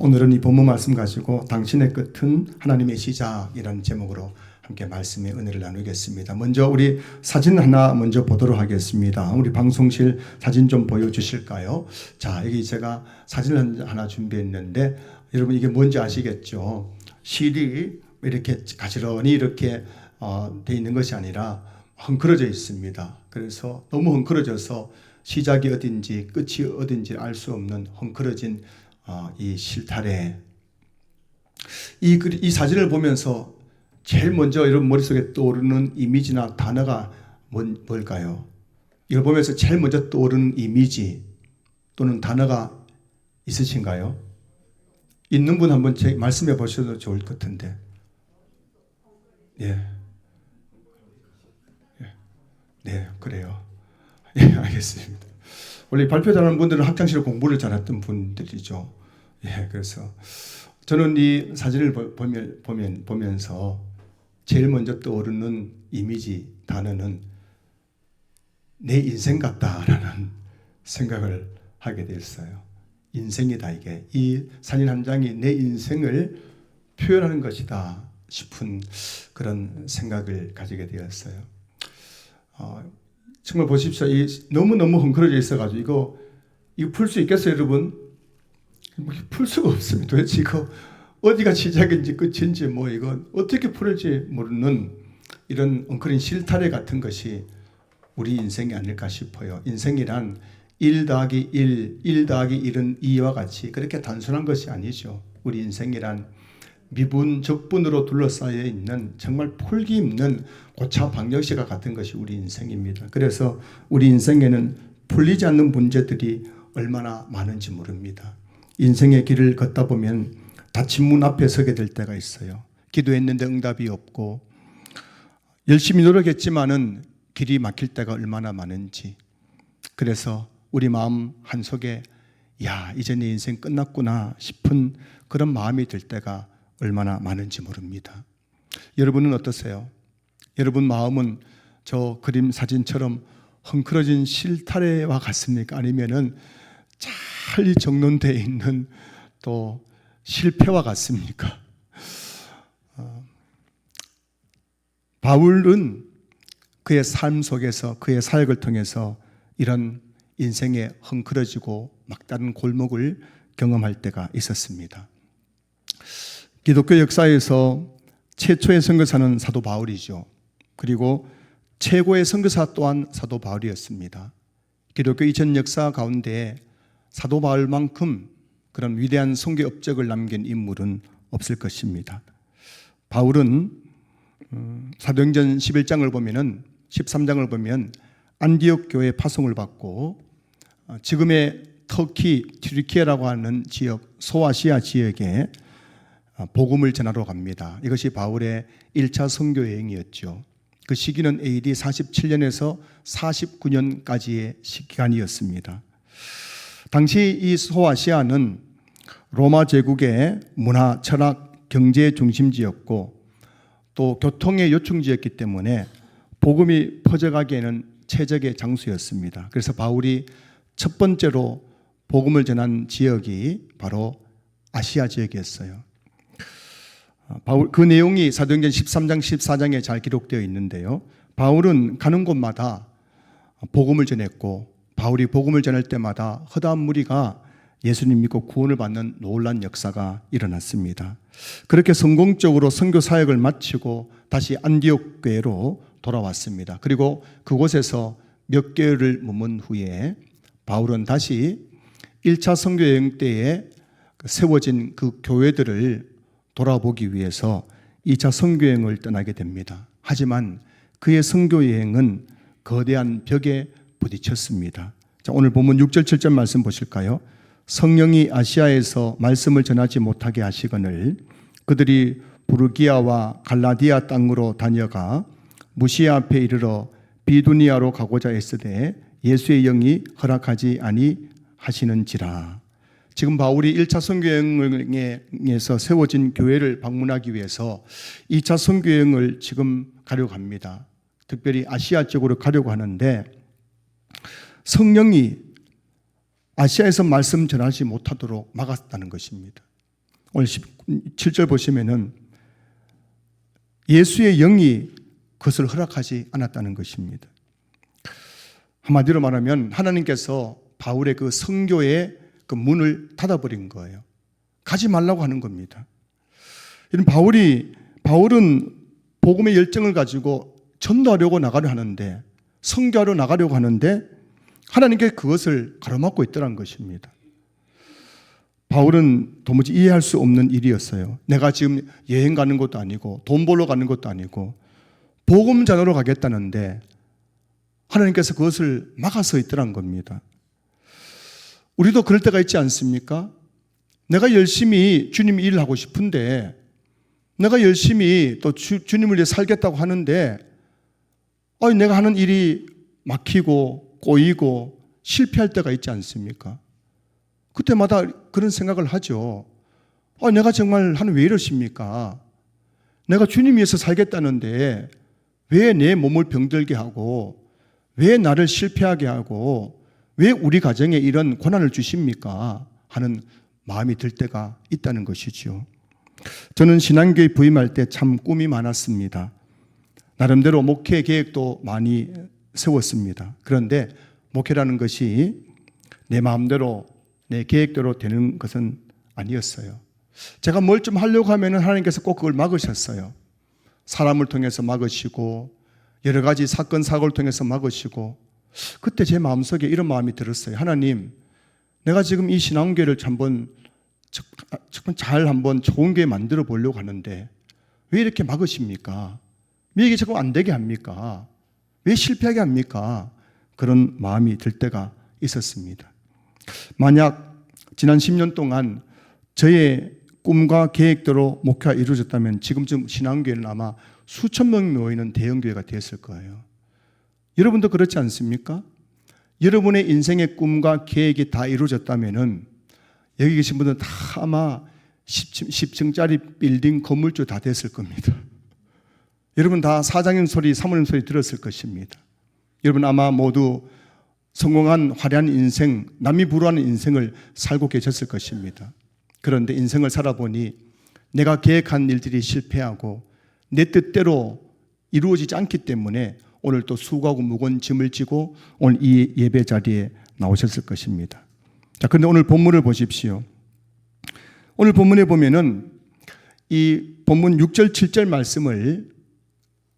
오늘은 이 본문 말씀 가지고 당신의 끝은 하나님의 시작이라는 제목으로 함께 말씀의 은혜를 나누겠습니다. 먼저 우리 사진 하나 먼저 보도록 하겠습니다. 우리 방송실 사진 좀 보여주실까요? 자, 여기 제가 사진을 하나 준비했는데 여러분 이게 뭔지 아시겠죠? 실이 이렇게 가지런히 이렇게 돼 있는 것이 아니라 헝클어져 있습니다. 그래서 너무 헝클어져서 시작이 어딘지 끝이 어딘지 알 수 없는 헝클어진 이 실타래. 이 사진을 보면서 제일 먼저 여러분 머릿속에 떠오르는 이미지나 단어가 뭘까요? 이걸 보면서 제일 먼저 떠오르는 이미지 또는 단어가 있으신가요? 있는 분 한번 말씀해 보셔도 좋을 것 같은데. 예. 네, 그래요. 예, 알겠습니다. 원래 발표 잘하는 분들은 학창시절 공부를 잘했던 분들이죠. 예, 그래서 저는 이 사진을 보면서 제일 먼저 떠오르는 이미지, 단어는 내 인생 같다라는 생각을 하게 됐어요. 인생이다 이게. 이 사진 한 장이 내 인생을 표현하는 것이다 싶은 그런 생각을 가지게 되었어요. 정말 보십시오. 너무너무 헝클어져 있어가지고 이거 풀 수 있겠어요, 여러분? 풀 수가 없습니다. 도대체 이거 어디가 시작인지 끝인지 이거 어떻게 풀을지 모르는 이런 엉클인 실타래 같은 것이 우리 인생이 아닐까 싶어요. 인생이란 1 더하기 1, 1 더하기 1은 2와 같이 그렇게 단순한 것이 아니죠. 우리 인생이란 미분, 적분으로 둘러싸여 있는 정말 풀기 힘든 고차 방정식과 같은 것이 우리 인생입니다. 그래서 우리 인생에는 풀리지 않는 문제들이 얼마나 많은지 모릅니다. 인생의 길을 걷다 보면 닫힌 문 앞에 서게 될 때가 있어요. 기도했는데 응답이 없고 열심히 노력했지만은 길이 막힐 때가 얼마나 많은지. 그래서 우리 마음 한속에 이제 내 인생 끝났구나 싶은 그런 마음이 들 때가 얼마나 많은지 모릅니다. 여러분은 어떠세요? 여러분 마음은 저 그림 사진처럼 헝클어진 실타래와 같습니까? 아니면은 잘 정돈되어 있는 또 실패와 같습니까? 바울은 그의 삶 속에서 그의 사역을 통해서 이런 인생에 헝클어지고 막다른 골목을 경험할 때가 있었습니다. 기독교 역사에서 최초의 선교사는 사도 바울이죠. 그리고 최고의 선교사 또한 사도 바울이었습니다. 기독교 이전 역사 가운데 사도 바울만큼 그런 위대한 선교 업적을 남긴 인물은 없을 것입니다. 바울은 사도행전 11장을 보면은 13장을 보면 안디옥 교회 파송을 받고 지금의 터키 튀르키예라고 하는 지역 소아시아 지역에 복음을 전하러 갑니다. 이것이 바울의 1차 선교 여행이었죠. 그 시기는 AD 47년에서 49년까지의 기간이었습니다. 당시 이 소아시아는 로마 제국의 문화, 철학, 경제 중심지였고 또 교통의 요충지였기 때문에 복음이 퍼져가기에는 최적의 장소였습니다. 그래서 바울이 첫 번째로 복음을 전한 지역이 바로 아시아 지역이었어요. 그 내용이 사도행전 13장, 14장에 잘 기록되어 있는데요. 바울은 가는 곳마다 복음을 전했고 바울이 복음을 전할 때마다 허다한 무리가 예수님 믿고 구원을 받는 놀라운 역사가 일어났습니다. 그렇게 성공적으로 선교 사역을 마치고 다시 안디옥 교회로 돌아왔습니다. 그리고 그곳에서 몇 개월을 머문 후에 바울은 다시 1차 선교 여행 때에 세워진 그 교회들을 돌아보기 위해서 2차 선교 여행을 떠나게 됩니다. 하지만 그의 선교 여행은 거대한 벽에 부딪혔습니다. 자, 오늘 본문 6절 7절 말씀 보실까요? 성령이 아시아에서 말씀을 전하지 못하게 하시거늘 그들이 부르기아와 갈라디아 땅으로 다녀가 무시아 앞에 이르러 비두니아로 가고자 했으되 예수의 영이 허락하지 아니하시는지라. 지금 바울이 1차 선교여행에서 세워진 교회를 방문하기 위해서 2차 선교여행을 지금 가려고 합니다. 특별히 아시아 쪽으로 가려고 하는데 성령이 아시아에서 말씀 전하지 못하도록 막았다는 것입니다. 오늘 7절 보시면은 예수의 영이 그것을 허락하지 않았다는 것입니다. 한마디로 말하면 하나님께서 바울의 그 선교의 그 문을 닫아버린 거예요. 가지 말라고 하는 겁니다. 이런 바울은 복음의 열정을 가지고 전도하려고 나가려 하는데, 선교하러 나가려고 하는데 하나님께 그것을 가로막고 있더란 것입니다. 바울은 도무지 이해할 수 없는 일이었어요. 내가 지금 여행 가는 것도 아니고 돈 벌러 가는 것도 아니고 복음 전하러 가겠다는데 하나님께서 그것을 막아서 있더란 겁니다. 우리도 그럴 때가 있지 않습니까? 내가 열심히 주님 일을 하고 싶은데, 내가 열심히 또 주님을 위해 살겠다고 하는데 내가 하는 일이 막히고 꼬이고 실패할 때가 있지 않습니까? 그때마다 그런 생각을 하죠. 내가 정말 왜 이러십니까? 내가 주님 위해서 살겠다는데 왜 내 몸을 병들게 하고, 왜 나를 실패하게 하고, 왜 우리 가정에 이런 고난을 주십니까? 하는 마음이 들 때가 있다는 것이죠. 저는 신앙교회 부임할 때 참 꿈이 많았습니다. 나름대로 목회 계획도 많이 세웠습니다. 그런데 목회라는 것이 내 마음대로 내 계획대로 되는 것은 아니었어요. 제가 뭘 좀 하려고 하면 하나님께서 꼭 그걸 막으셨어요. 사람을 통해서 막으시고 여러 가지 사건 사고를 통해서 막으시고, 그때 제 마음속에 이런 마음이 들었어요. 하나님, 내가 지금 이 신앙교회를 한번 좋은 교회 만들어 보려고 하는데 왜 이렇게 막으십니까? 왜 이게 자꾸 안 되게 합니까? 왜 실패하게 합니까? 그런 마음이 들 때가 있었습니다. 만약 지난 10년 동안 저의 꿈과 계획대로 목표가 이루어졌다면 지금쯤 신앙교회는 아마 수천 명이 모이는 대형교회가 되었을 거예요. 여러분도 그렇지 않습니까? 여러분의 인생의 꿈과 계획이 다 이루어졌다면 여기 계신 분들은 다 아마 10층짜리 빌딩 건물주 다 됐을 겁니다. 여러분 다 사장님 소리, 사모님 소리 들었을 것입니다. 여러분 아마 모두 성공한 화려한 인생, 남이 부러워하는 인생을 살고 계셨을 것입니다. 그런데 인생을 살아보니 내가 계획한 일들이 실패하고 내 뜻대로 이루어지지 않기 때문에 오늘 또 수고하고 무거운 짐을 지고 오늘 이 예배 자리에 나오셨을 것입니다. 자, 그런데 오늘 본문을 보십시오. 오늘 본문에 보면은 이 본문 6절, 7절 말씀을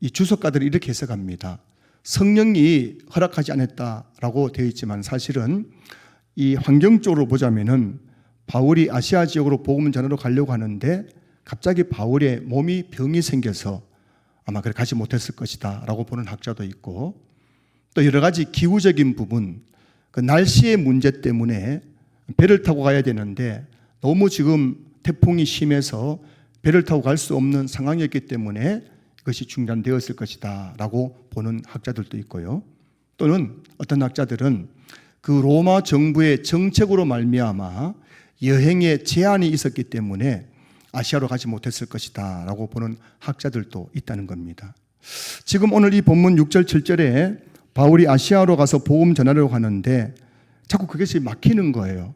이 주석가들이 이렇게 해석합니다. 성령이 허락하지 않았다라고 되어 있지만 사실은 이 환경적으로 보자면은 바울이 아시아 지역으로 복음 전하러 가려고 하는데 갑자기 바울의 몸이 병이 생겨서 아마 그래 가지 못했을 것이다 라고 보는 학자도 있고, 또 여러 가지 기후적인 부분, 그 날씨의 문제 때문에 배를 타고 가야 되는데 너무 지금 태풍이 심해서 배를 타고 갈 수 없는 상황이었기 때문에 그것이 중단되었을 것이다 라고 보는 학자들도 있고요. 또는 어떤 학자들은 그 로마 정부의 정책으로 말미암아 여행에 제한이 있었기 때문에 아시아로 가지 못했을 것이다 라고 보는 학자들도 있다는 겁니다. 지금 오늘 이 본문 6절 7절에 바울이 아시아로 가서 복음 전하려고 하는데 자꾸 그것이 막히는 거예요.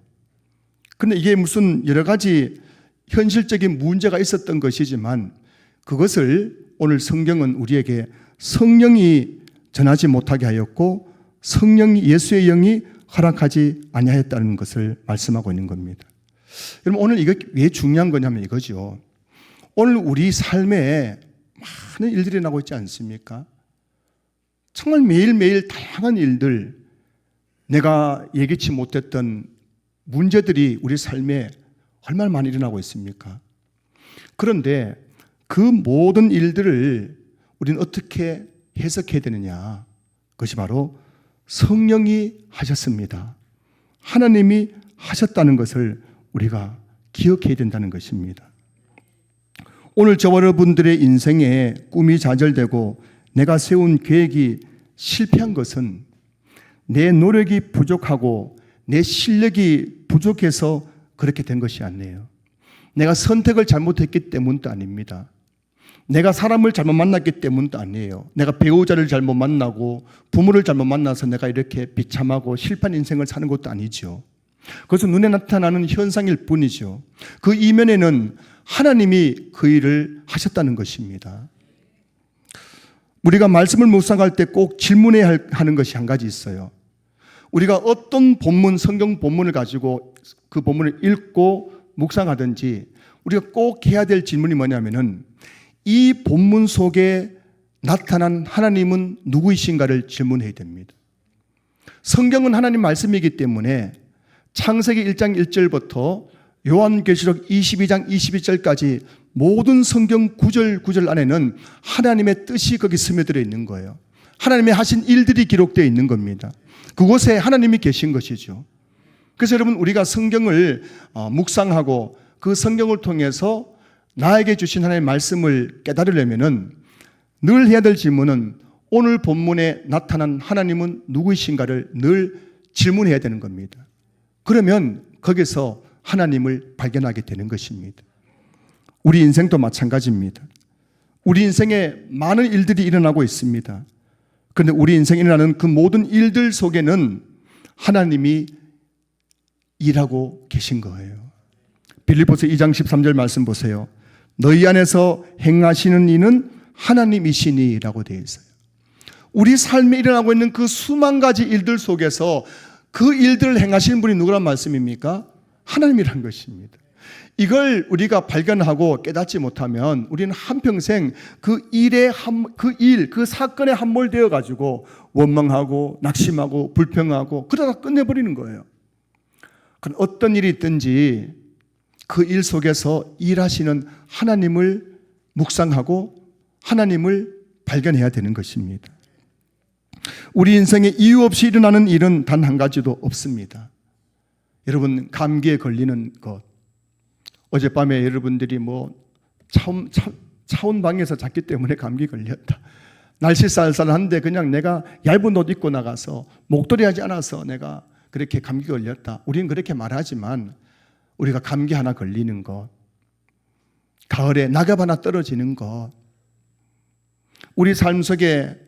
그런데 이게 무슨 여러 가지 현실적인 문제가 있었던 것이지만 그것을 오늘 성경은 우리에게 성령이 전하지 못하게 하였고 성령이 예수의 영이 허락하지 아니하였다는 것을 말씀하고 있는 겁니다. 여러분 오늘 이게 왜 중요한 거냐면 이거죠. 오늘 우리 삶에 많은 일들이 나고 있지 않습니까? 정말 매일매일 다양한 일들, 내가 예기치 못했던 문제들이 우리 삶에 얼마나 많이 일어나고 있습니까? 그런데 그 모든 일들을 우리는 어떻게 해석해야 되느냐? 그것이 바로 성령이 하셨습니다. 하나님이 하셨다는 것을 우리가 기억해야 된다는 것입니다. 오늘 저와 여러분들의 인생에 꿈이 좌절되고 내가 세운 계획이 실패한 것은 내 노력이 부족하고 내 실력이 부족해서 그렇게 된 것이 아니에요. 내가 선택을 잘못했기 때문도 아닙니다. 내가 사람을 잘못 만났기 때문도 아니에요. 내가 배우자를 잘못 만나고 부모를 잘못 만나서 내가 이렇게 비참하고 실패한 인생을 사는 것도 아니죠. 그것은 눈에 나타나는 현상일 뿐이죠. 그 이면에는 하나님이 그 일을 하셨다는 것입니다. 우리가 말씀을 묵상할 때 꼭 질문해야 하는 것이 한 가지 있어요. 우리가 어떤 본문, 성경 본문을 가지고 그 본문을 읽고 묵상하든지 우리가 꼭 해야 될 질문이 뭐냐면은 이 본문 속에 나타난 하나님은 누구이신가를 질문해야 됩니다. 성경은 하나님 말씀이기 때문에 창세기 1장 1절부터 요한계시록 22장 22절까지 모든 성경 구절 안에는 하나님의 뜻이 거기 스며들어 있는 거예요. 하나님의 하신 일들이 기록되어 있는 겁니다. 그곳에 하나님이 계신 것이죠. 그래서 여러분, 우리가 성경을 묵상하고 그 성경을 통해서 나에게 주신 하나님의 말씀을 깨달으려면은 늘 해야 될 질문은 오늘 본문에 나타난 하나님은 누구이신가를 늘 질문해야 되는 겁니다. 그러면 거기서 하나님을 발견하게 되는 것입니다. 우리 인생도 마찬가지입니다. 우리 인생에 많은 일들이 일어나고 있습니다. 그런데 우리 인생에 일어나는 그 모든 일들 속에는 하나님이 일하고 계신 거예요. 빌립보서 2장 13절 말씀 보세요. 너희 안에서 행하시는 이는 하나님이시니 라고 되어 있어요. 우리 삶에 일어나고 있는 그 수만 가지 일들 속에서 그 일들을 행하시는 분이 누구란 말씀입니까? 하나님이란 것입니다. 이걸 우리가 발견하고 깨닫지 못하면 우리는 한평생 그 사건에 함몰되어 가지고 원망하고 낙심하고 불평하고 그러다 끝내버리는 거예요. 그럼 어떤 일이 있든지 그 일 속에서 일하시는 하나님을 묵상하고 하나님을 발견해야 되는 것입니다. 우리 인생에 이유 없이 일어나는 일은 단 한 가지도 없습니다. 여러분, 감기에 걸리는 것. 어젯밤에 여러분들이 차온방에서 잤기 때문에 감기 걸렸다. 날씨 쌀쌀한데 그냥 내가 얇은 옷 입고 나가서 목도리 하지 않아서 내가 그렇게 감기 걸렸다. 우리는 그렇게 말하지만 우리가 감기 하나 걸리는 것, 가을에 낙엽 하나 떨어지는 것, 우리 삶 속에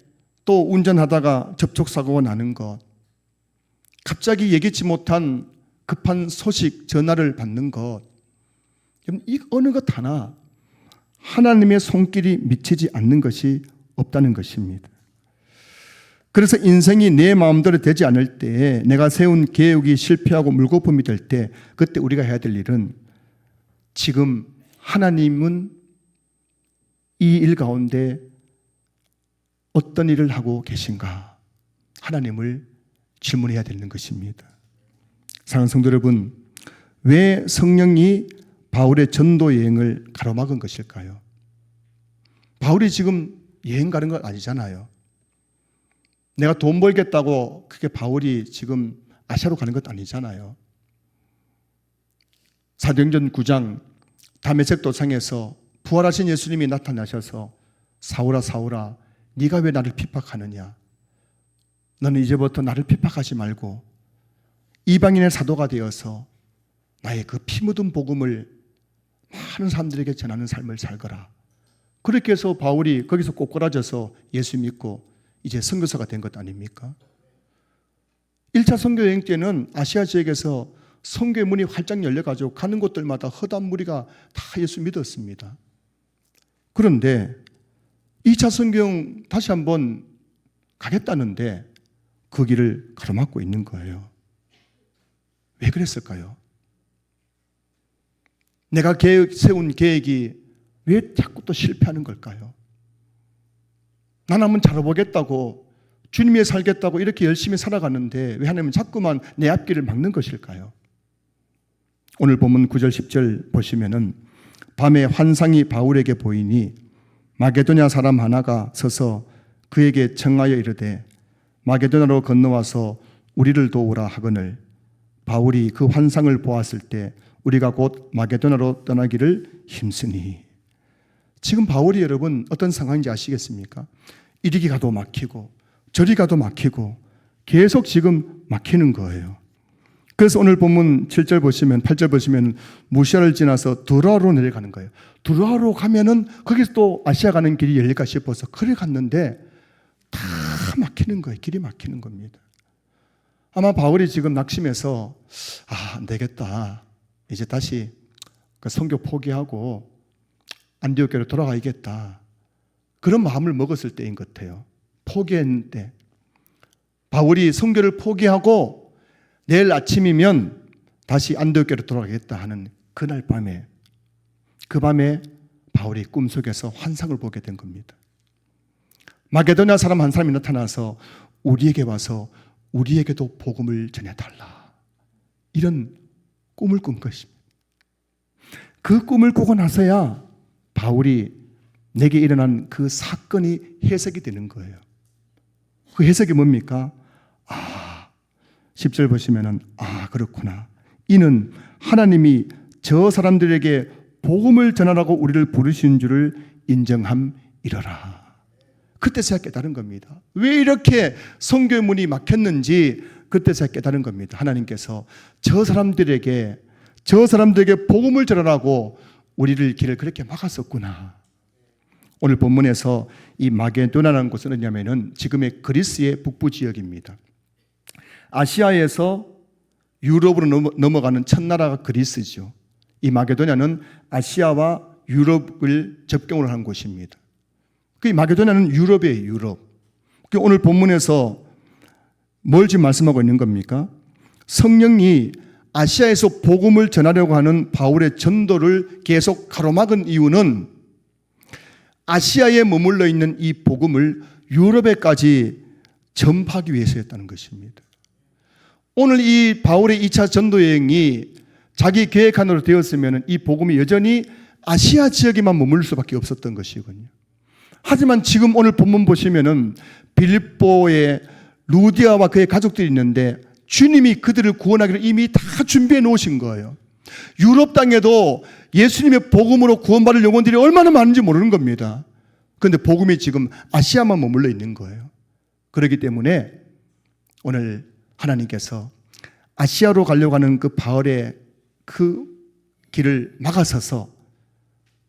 또 운전하다가 접촉사고가 나는 것, 갑자기 예기치 못한 급한 소식, 전화를 받는 것, 이 어느 것 하나 하나님의 손길이 미치지 않는 것이 없다는 것입니다. 그래서 인생이 내 마음대로 되지 않을 때, 내가 세운 계획이 실패하고 물거품이 될 때, 그때 우리가 해야 될 일은 지금 하나님은 이 일 가운데 어떤 일을 하고 계신가? 하나님을 질문해야 되는 것입니다. 사랑하는 성도 여러분, 왜 성령이 바울의 전도 여행을 가로막은 것일까요? 바울이 지금 여행 가는 건 아니잖아요. 내가 돈 벌겠다고 그게 바울이 지금 아시아로 가는 것도 아니잖아요. 사도행전 9장 다메섹 도상에서 부활하신 예수님이 나타나셔서 사울아 사울아 네가 왜 나를 핍박하느냐? 너는 이제부터 나를 핍박하지 말고 이방인의 사도가 되어서 나의 그 피 묻은 복음을 많은 사람들에게 전하는 삶을 살거라. 그렇게 해서 바울이 거기서 꼬꾸라져서 예수 믿고 이제 선교사가 된 것 아닙니까? 1차 선교 여행 때는 아시아 지역에서 선교의 문이 활짝 열려가지고 가는 곳들마다 허다한 무리가 다 예수 믿었습니다. 그런데 2차 선교여행 다시 한번 가겠다는데 그 길을 가로막고 있는 거예요. 왜 그랬을까요? 내가 세운 계획이 왜 자꾸 또 실패하는 걸까요? 난 한번 잘해보겠다고 주님 위해 살겠다고 이렇게 열심히 살아가는데 왜 하나님은 자꾸만 내 앞길을 막는 것일까요? 오늘 본문 9절 10절 보시면은 밤에 환상이 바울에게 보이니 마게도냐 사람 하나가 서서 그에게 청하여 이르되 마게도냐로 건너와서 우리를 도우라 하거늘 바울이 그 환상을 보았을 때 우리가 곧 마게도냐로 떠나기를 힘쓰니. 지금 바울이 여러분 어떤 상황인지 아시겠습니까? 이리 가도 막히고 저리 가도 막히고 계속 지금 막히는 거예요. 그래서 오늘 본문 7절 보시면 8절 보시면 무시아를 지나서 두로아로 내려가는 거예요. 두로아로 가면은 거기서 또 아시아 가는 길이 열릴까 싶어서 그래 갔는데 다 막히는 거예요. 길이 막히는 겁니다. 아마 바울이 지금 낙심해서 안 되겠다. 이제 다시 그 선교 포기하고 안디옥교로 돌아가야겠다. 그런 마음을 먹었을 때인 것 같아요. 포기했는데 바울이 선교를 포기하고 내일 아침이면 다시 안디옥교로 돌아가겠다 하는 그날 밤에, 그 밤에 바울이 꿈속에서 환상을 보게 된 겁니다. 마게도냐 사람 한 사람이 나타나서 우리에게 와서 우리에게도 복음을 전해달라, 이런 꿈을 꾼 것입니다. 그 꿈을 꾸고 나서야 바울이 내게 일어난 그 사건이 해석이 되는 거예요. 그 해석이 뭡니까? 10절 보시면은 그렇구나. 이는 하나님이 저 사람들에게 복음을 전하라고 우리를 부르신 줄을 인정함이러라. 그때서야 깨달은 겁니다. 왜 이렇게 선교의 문이 막혔는지 그때서야 깨달은 겁니다. 하나님께서 저 사람들에게 복음을 전하라고 우리를 길을 그렇게 막았었구나. 오늘 본문에서 이 마게도냐라는 곳은 어디냐면은 지금의 그리스의 북부 지역입니다. 아시아에서 유럽으로 넘어가는 첫 나라가 그리스죠. 이 마게도냐는 아시아와 유럽을 접경을 한 곳입니다. 그 마게도냐는 유럽이에요, 유럽. 오늘 본문에서 뭘 지금 말씀하고 있는 겁니까? 성령이 아시아에서 복음을 전하려고 하는 바울의 전도를 계속 가로막은 이유는 아시아에 머물러 있는 이 복음을 유럽에까지 전파하기 위해서였다는 것입니다. 오늘 이 바울의 2차 전도 여행이 자기 계획안으로 되었으면 이 복음이 여전히 아시아 지역에만 머물 수밖에 없었던 것이군요. 하지만 지금 오늘 본문 보시면은 빌립보에 루디아와 그의 가족들이 있는데 주님이 그들을 구원하기를 이미 다 준비해 놓으신 거예요. 유럽 땅에도 예수님의 복음으로 구원받을 영혼들이 얼마나 많은지 모르는 겁니다. 그런데 복음이 지금 아시아만 머물러 있는 거예요. 그렇기 때문에 오늘 하나님께서 아시아로 가려고 하는 그 바울의 그 길을 막아서서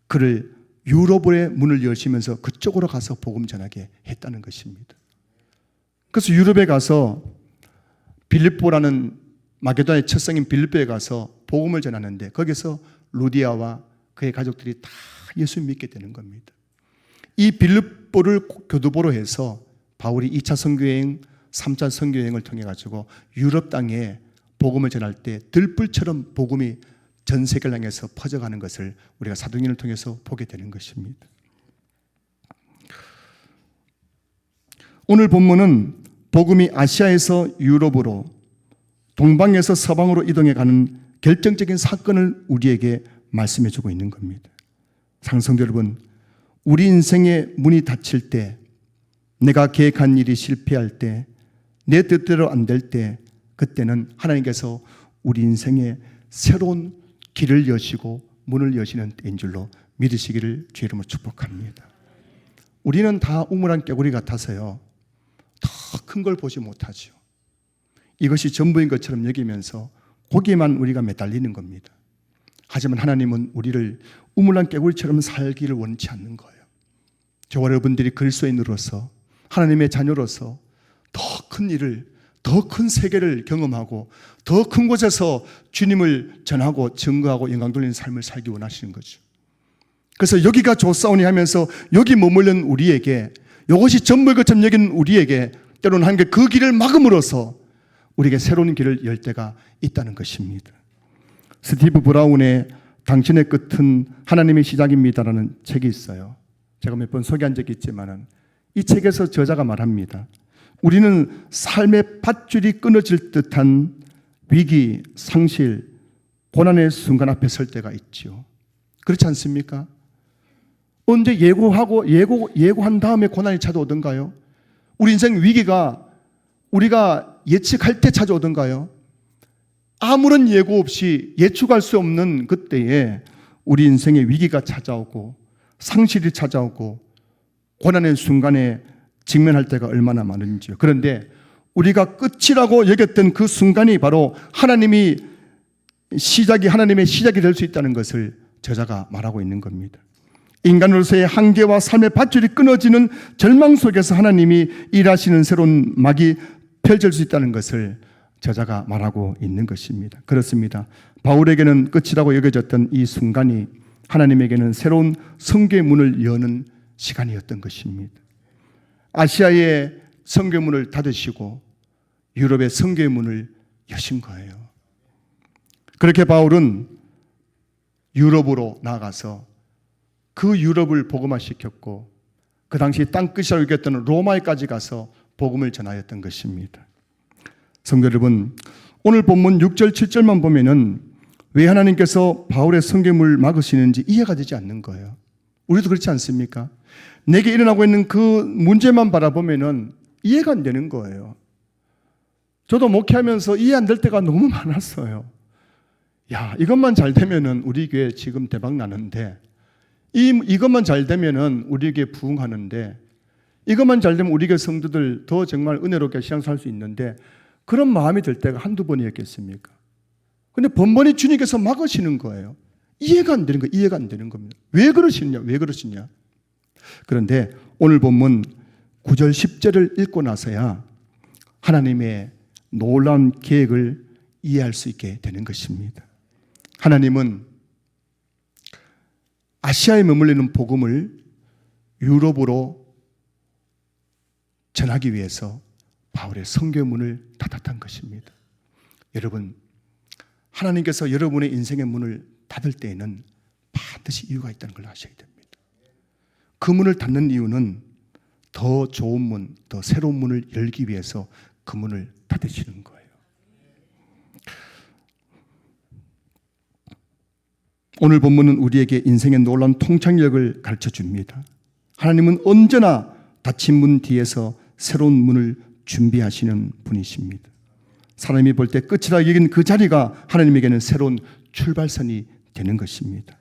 그를 유럽의 문을 여시면서 그쪽으로 가서 복음 전하게 했다는 것입니다. 그래서 유럽에 가서 빌립보라는 마게도냐의 첫 성인 빌립보에 가서 복음을 전하는데 거기서 루디아와 그의 가족들이 다 예수 믿게 되는 겁니다. 이 빌립보를 교두보로 해서 바울이 2차 선교여행, 3차 선교여행을 통해 가지고 유럽 땅에 복음을 전할 때 들불처럼 복음이 전 세계를 향해서 퍼져가는 것을 우리가 사도행전을 통해서 보게 되는 것입니다. 오늘 본문은 복음이 아시아에서 유럽으로, 동방에서 서방으로 이동해가는 결정적인 사건을 우리에게 말씀해 주고 있는 겁니다. 상성도 여러분, 우리 인생의 문이 닫힐 때, 내가 계획한 일이 실패할 때, 내 뜻대로 안 될 때, 그때는 하나님께서 우리 인생에 새로운 길을 여시고 문을 여시는 때인 줄로 믿으시기를 주의 이름으로 축복합니다. 우리는 다 우물안 깨구리 같아서요, 더 큰 걸 보지 못하죠. 이것이 전부인 것처럼 여기면서 거기에만 우리가 매달리는 겁니다. 하지만 하나님은 우리를 우물안 깨구리처럼 살기를 원치 않는 거예요. 저와 여러분들이 그리스도인으로서, 하나님의 자녀로서 더 큰 일을, 더 큰 세계를 경험하고 더 큰 곳에서 주님을 전하고 증거하고 영광 돌리는 삶을 살기 원하시는 거죠. 그래서 여기가 좋사오니 하면서 여기 머물는 우리에게, 이것이 전부의 것처럼 여기는 우리에게 때로는 하나님께 그 길을 막음으로써 우리에게 새로운 길을 열 때가 있다는 것입니다. 스티브 브라운의 당신의 끝은 하나님의 시작입니다라는 책이 있어요. 제가 몇 번 소개한 적이 있지만 이 책에서 저자가 말합니다. 우리는 삶의 밧줄이 끊어질 듯한 위기, 상실, 고난의 순간 앞에 설 때가 있죠. 그렇지 않습니까? 언제 예고한 다음에 고난이 찾아오던가요? 우리 인생 위기가 우리가 예측할 때 찾아오던가요? 아무런 예고 없이 예측할 수 없는 그때에 우리 인생의 위기가 찾아오고 상실이 찾아오고 고난의 순간에 직면할 때가 얼마나 많은지요. 그런데 우리가 끝이라고 여겼던 그 순간이 바로 하나님의 시작이 될 수 있다는 것을 저자가 말하고 있는 겁니다. 인간으로서의 한계와 삶의 밧줄이 끊어지는 절망 속에서 하나님이 일하시는 새로운 막이 펼쳐질 수 있다는 것을 저자가 말하고 있는 것입니다. 그렇습니다. 바울에게는 끝이라고 여겨졌던 이 순간이 하나님에게는 새로운 성교의 문을 여는 시간이었던 것입니다. 아시아의 성교의 문을 닫으시고 유럽의 성교의 문을 여신 거예요. 그렇게 바울은 유럽으로 나가서 그 유럽을 복음화시켰고 그 당시 땅끝이라고 여겼던 로마에까지 가서 복음을 전하였던 것입니다. 성도 여러분, 오늘 본문 6절 7절만 보면은 왜 하나님께서 바울의 성교문을 막으시는지 이해가 되지 않는 거예요. 우리도 그렇지 않습니까? 내게 일어나고 있는 그 문제만 바라보면은 이해가 안 되는 거예요. 저도 목회하면서 이해 안 될 때가 너무 많았어요. 야, 이것만 잘 되면은 우리 교회 지금 대박 나는데, 이것만 잘 되면은 우리 교회 부흥하는데, 이것만 잘 되면 우리 교회 성도들 더 정말 은혜롭게 신앙 살 수 있는데, 그런 마음이 들 때가 한두 번이었겠습니까? 근데 번번이 주님께서 막으시는 거예요. 이해가 안 되는 거예요. 이해가 안 되는 겁니다. 왜 그러시느냐? 왜 그러시냐? 그런데 오늘 본문 9절 10절을 읽고 나서야 하나님의 놀라운 계획을 이해할 수 있게 되는 것입니다. 하나님은 아시아에 머물리는 복음을 유럽으로 전하기 위해서 바울의 성교의 문을 닫았던 것입니다. 여러분, 하나님께서 여러분의 인생의 문을 닫을 때에는 반드시 이유가 있다는 걸 아셔야 됩니다. 그 문을 닫는 이유는 더 좋은 문, 더 새로운 문을 열기 위해서 그 문을 닫으시는 거예요. 오늘 본문은 우리에게 인생의 놀라운 통찰력을 가르쳐 줍니다. 하나님은 언제나 닫힌 문 뒤에서 새로운 문을 준비하시는 분이십니다. 사람이 볼 때 끝이라 여긴 그 자리가 하나님에게는 새로운 출발선이 되는 것입니다.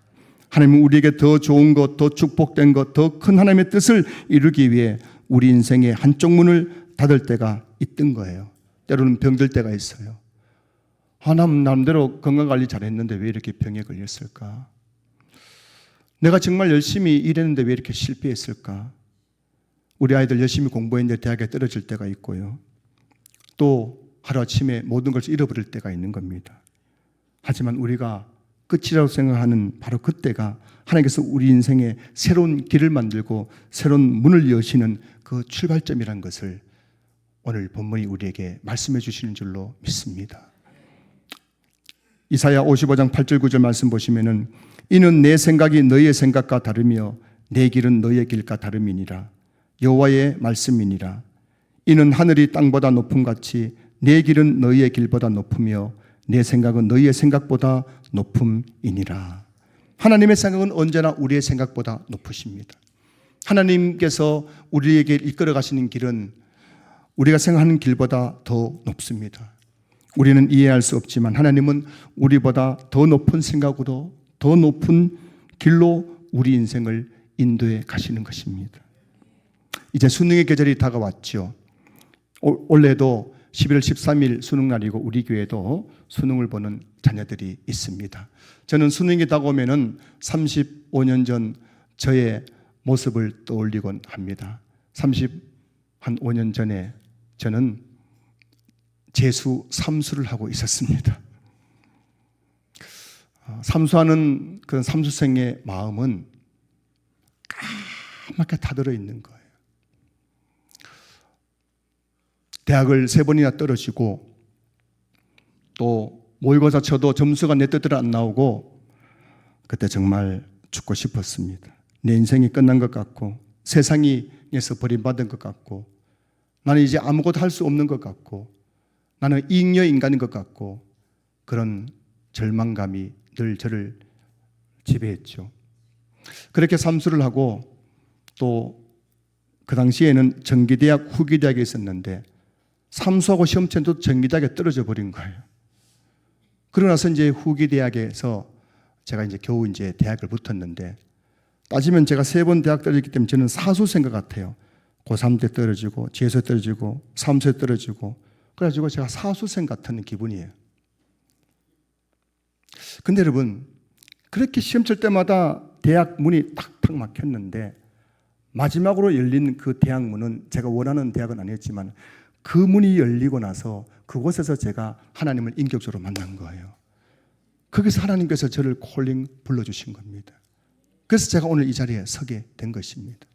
하나님은 우리에게 더 좋은 것, 더 축복된 것, 더 큰 하나님의 뜻을 이루기 위해 우리 인생의 한쪽 문을 닫을 때가 있던 거예요. 때로는 병들 때가 있어요. 난 나름대로 건강관리 잘했는데 왜 이렇게 병에 걸렸을까? 내가 정말 열심히 일했는데 왜 이렇게 실패했을까? 우리 아이들 열심히 공부했는데 대학에 떨어질 때가 있고요. 또 하루아침에 모든 것을 잃어버릴 때가 있는 겁니다. 하지만 우리가 끝이라고 생각하는 바로 그때가 하나님께서 우리 인생에 새로운 길을 만들고 새로운 문을 여시는 그 출발점이라는 것을 오늘 본문이 우리에게 말씀해 주시는 줄로 믿습니다. 이사야 55장 8절 9절 말씀 보시면은 이는 내 생각이 너희의 생각과 다르며 내 길은 너희의 길과 다름이니라. 여호와의 말씀이니라. 이는 하늘이 땅보다 높음 같이 내 길은 너희의 길보다 높으며 내 생각은 너희의 생각보다 높음이니라. 하나님의 생각은 언제나 우리의 생각보다 높으십니다. 하나님께서 우리에게 이끌어 가시는 길은 우리가 생각하는 길보다 더 높습니다. 우리는 이해할 수 없지만 하나님은 우리보다 더 높은 생각으로 더 높은 길로 우리 인생을 인도해 가시는 것입니다. 이제 수능의 계절이 다가왔죠. 올해도 11월 13일 수능날이고 우리 교회도 수능을 보는 자녀들이 있습니다. 저는 수능이 다가오면은 35년 전 저의 모습을 떠올리곤 합니다. 35년 전에 저는 재수 3수를 하고 있었습니다. 삼수하는 그 삼수생의 마음은 까맣게 타들어 있는 거예요. 대학을 3번이나 떨어지고 또 모의고사 쳐도 점수가 내 뜻대로 안 나오고 그때 정말 죽고 싶었습니다. 내 인생이 끝난 것 같고 세상에서 버림받은 것 같고 나는 이제 아무것도 할 수 없는 것 같고 나는 잉여 인간인 것 같고 그런 절망감이 늘 저를 지배했죠. 그렇게 삼수를 하고 또 그 당시에는 전기대학, 후기대학에 있었는데 삼수하고 시험치도 전기대학에 떨어져 버린 거예요. 그러고 나서 이제 후기대학에서 제가 이제 겨우 이제 대학을 붙었는데 따지면 제가 3번 대학 떨어졌기 때문에 저는 사수생 것 같아요. 고3 때 떨어지고 재수에 떨어지고 삼수에 떨어지고 그래가지고 제가 사수생 같은 기분이에요. 근데 여러분 그렇게 시험 칠 때마다 대학 문이 탁탁 막혔는데 마지막으로 열린 그 대학 문은 제가 원하는 대학은 아니었지만 그 문이 열리고 나서 그곳에서 제가 하나님을 인격적으로 만난 거예요. 거기서 하나님께서 저를 콜링 불러주신 겁니다. 그래서 제가 오늘 이 자리에 서게 된 것입니다.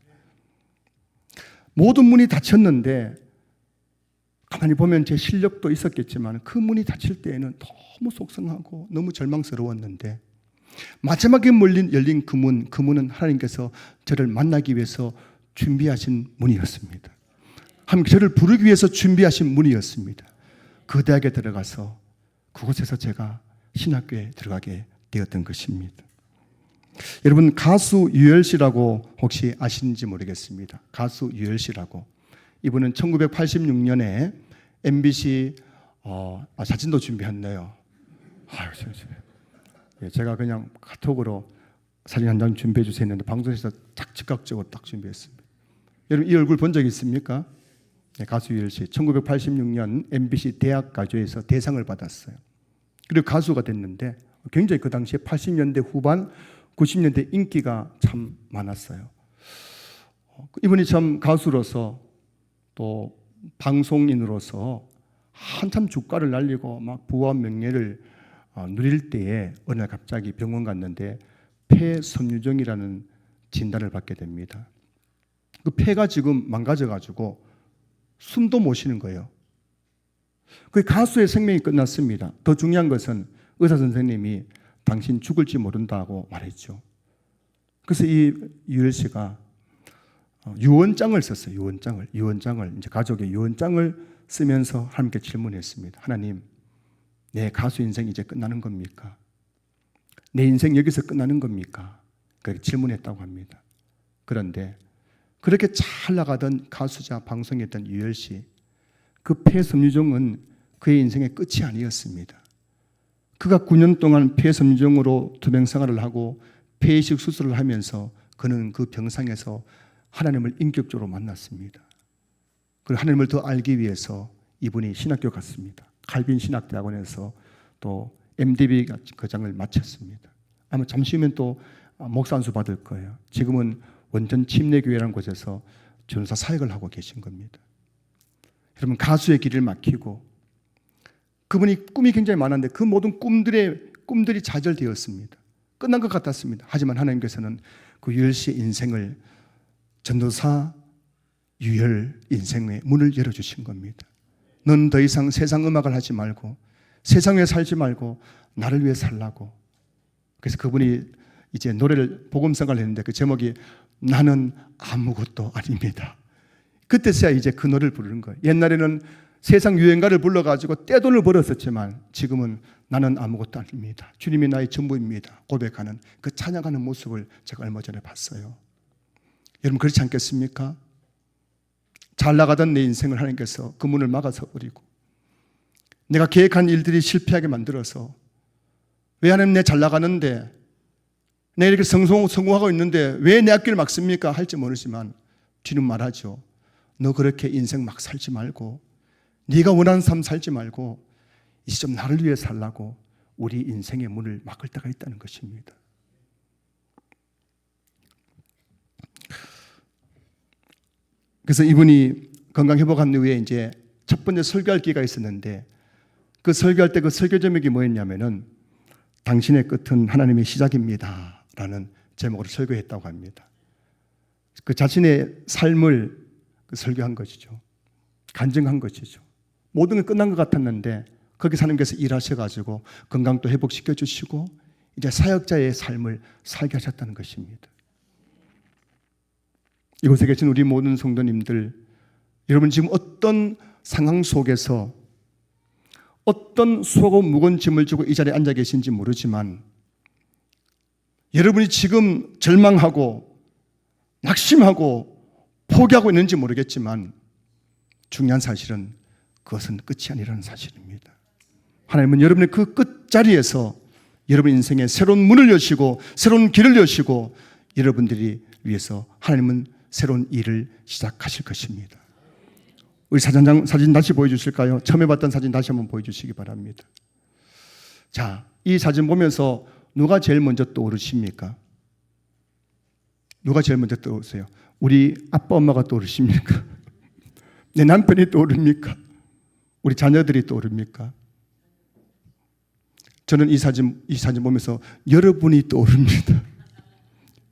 모든 문이 닫혔는데 가만히 보면 제 실력도 있었겠지만 그 문이 닫힐 때에는 너무 속상하고 너무 절망스러웠는데 마지막에 열린 그 문은 하나님께서 저를 만나기 위해서 준비하신 문이었습니다. 하나님 저를 부르기 위해서 준비하신 문이었습니다. 그 대학에 들어가서 그곳에서 제가 신학교에 들어가게 되었던 것입니다. 여러분 가수 유열 씨라고 혹시 아시는지 모르겠습니다. 가수 유열 씨라고. 이분은 1986년에 MBC 사진도 준비했네요. 제가 그냥 카톡으로 사진 한 장 준비해 주세요 했는데 방송에서 즉각적으로 딱 준비했습니다. 여러분 이 얼굴 본 적 있습니까? 네, 가수 유열 씨 1986년 MBC 대학 가요제에서 대상을 받았어요. 그리고 가수가 됐는데 굉장히 그 당시에 80년대 후반 90년대 인기가 참 많았어요. 이분이 참 가수로서 또 방송인으로서 한참 주가를 날리고 막 부와 명예를 누릴 때에 어느 날 갑자기 병원 갔는데 폐섬유종이라는 진단을 받게 됩니다. 그 폐가 지금 망가져가지고 숨도 못 쉬는 거예요. 그 가수의 생명이 끝났습니다. 더 중요한 것은 의사 선생님이 당신 죽을지 모른다고 말했죠. 그래서 이 유열 씨가 유언장을 썼어요. 유언장을 이제 가족의 유언장을 쓰면서 하나님께 질문했습니다. 하나님, 내 가수 인생 이제 끝나는 겁니까? 내 인생 여기서 끝나는 겁니까? 그렇게 질문했다고 합니다. 그런데 그렇게 잘 나가던 가수자 방송했던 유열 씨, 그 폐섬유종은 그의 인생의 끝이 아니었습니다. 그가 9년 동안 폐섬유종으로 투병 생활을 하고 폐이식 수술을 하면서 그는 그 병상에서 하나님을 인격적으로 만났습니다. 그리고 하나님을 더 알기 위해서 이분이 신학교 갔습니다. 칼빈 신학대학원에서 또 MDB 과정을 마쳤습니다. 아마 잠시 후면 또 목사 안수 받을 거예요. 지금은 원전 침례교회라는 곳에서 전사 사역을 하고 계신 겁니다. 여러분 가수의 길을 막히고 그분이 꿈이 굉장히 많았는데 그 모든 꿈들이 좌절되었습니다. 끝난 것 같았습니다. 하지만 하나님께서는 그 유열 씨의 인생을 전도사 유열 인생의 문을 열어주신 겁니다. 넌 더 이상 세상 음악을 하지 말고 세상에 살지 말고 나를 위해 살라고. 그래서 그분이 이제 노래를 복음성가를 했는데 그 제목이 나는 아무것도 아닙니다. 그때서야 이제 그 노래를 부르는 거예요. 옛날에는 세상 유행가를 불러가지고 떼돈을 벌었었지만 지금은 나는 아무것도 아닙니다. 주님이 나의 전부입니다. 고백하는 그 찬양하는 모습을 제가 얼마 전에 봤어요. 여러분 그렇지 않겠습니까? 잘 나가던 내 인생을 하나님께서 그 문을 막아서 버리고 내가 계획한 일들이 실패하게 만들어서 왜 하나님 내 잘 나가는데 내가 이렇게 성공하고 있는데 왜 내 앞길을 막습니까? 할지 모르지만 뒤는 말하죠. 너 그렇게 인생 막 살지 말고 네가 원하는 삶 살지 말고 이제 좀 나를 위해 살라고 우리 인생의 문을 막을 때가 있다는 것입니다. 그래서 이분이 건강회복한 후에 이제 첫 번째 설교할 기회가 있었는데 그 설교할 때 그 설교 제목이 뭐였냐면은 당신의 끝은 하나님의 시작입니다 라는 제목으로 설교했다고 합니다. 그 자신의 삶을 설교한 것이죠. 간증한 것이죠. 모든 게 끝난 것 같았는데 거기서 하나님께서 일하셔가지고 건강도 회복시켜 주시고 이제 사역자의 삶을 살게 하셨다는 것입니다. 이곳에 계신 우리 모든 성도님들, 여러분 지금 어떤 상황 속에서 어떤 수고하고 무거운 짐을 지고 이 자리에 앉아 계신지 모르지만 여러분이 지금 절망하고 낙심하고 포기하고 있는지 모르겠지만 중요한 사실은 그것은 끝이 아니라는 사실입니다. 하나님은 여러분의 그 끝자리에서 여러분 인생에 새로운 문을 여시고 새로운 길을 여시고 여러분들이 위해서 하나님은 새로운 일을 시작하실 것입니다. 우리 사진 다시 보여주실까요? 처음에 봤던 사진 다시 한번 보여주시기 바랍니다. 자, 이 사진 보면서 누가 제일 먼저 떠오르십니까? 누가 제일 먼저 떠오르세요? 우리 아빠 엄마가 떠오르십니까? 내 남편이 떠오릅니까? 우리 자녀들이 떠오릅니까? 저는 이 사진 보면서 여러분이 떠오릅니다.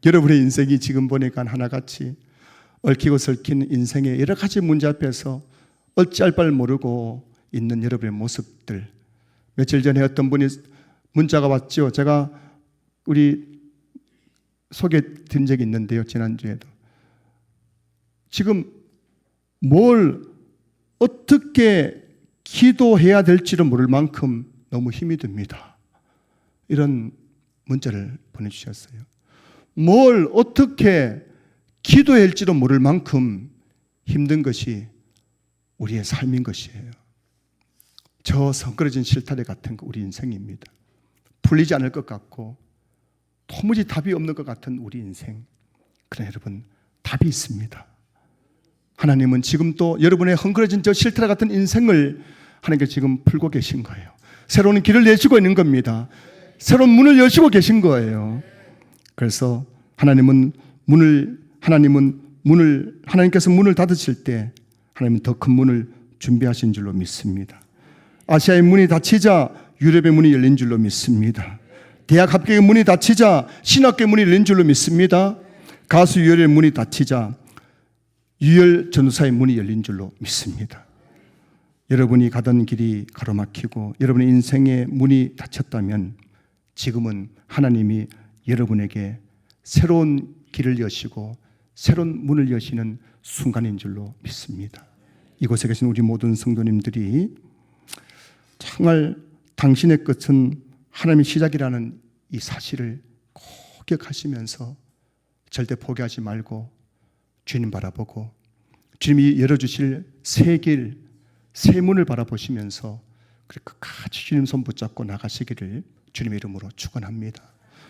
여러분의 인생이 지금 보니까 하나같이 얽히고 설킨 인생의 여러 가지 문제 앞에서 어찌할 바를 모르고 있는 여러분의 모습들. 며칠 전에 어떤 분이 문자가 왔죠. 제가 우리 소개드린 적이 있는데요. 지난주에도. 지금 뭘 어떻게 기도해야 될지를 모를 만큼 너무 힘이 듭니다. 이런 문자를 보내주셨어요. 뭘 어떻게 기도해야 할지도 모를 만큼 힘든 것이 우리의 삶인 것이에요. 저 성그러진 실타래 같은 우리 인생입니다. 풀리지 않을 것 같고 도무지 답이 없는 것 같은 우리 인생. 그러나 여러분, 답이 있습니다. 하나님은 지금 또 여러분의 헝클어진 저 실타래 같은 인생을 하나님께 지금 풀고 계신 거예요. 새로운 길을 내시고 있는 겁니다. 새로운 문을 여시고 계신 거예요. 그래서 하나님께서 문을 닫으실 때 하나님은 더 큰 문을 준비하신 줄로 믿습니다. 아시아의 문이 닫히자 유럽의 문이 열린 줄로 믿습니다. 대학 합격의 문이 닫히자 신학교의 문이 열린 줄로 믿습니다. 가수 유열의 문이 닫히자 유열 전도사의 문이 열린 줄로 믿습니다. 여러분이 가던 길이 가로막히고 여러분의 인생의 문이 닫혔다면 지금은 하나님이 여러분에게 새로운 길을 여시고 새로운 문을 여시는 순간인 줄로 믿습니다. 이곳에 계신 우리 모든 성도님들이 정말 당신의 끝은 하나님의 시작이라는 이 사실을 꼭 기억하시면서 절대 포기하지 말고 주님 바라보고 주님이 열어주실 새 길, 새 문을 바라보시면서 끝까지 주님 손 붙잡고 나가시기를 주님의 이름으로 축원합니다.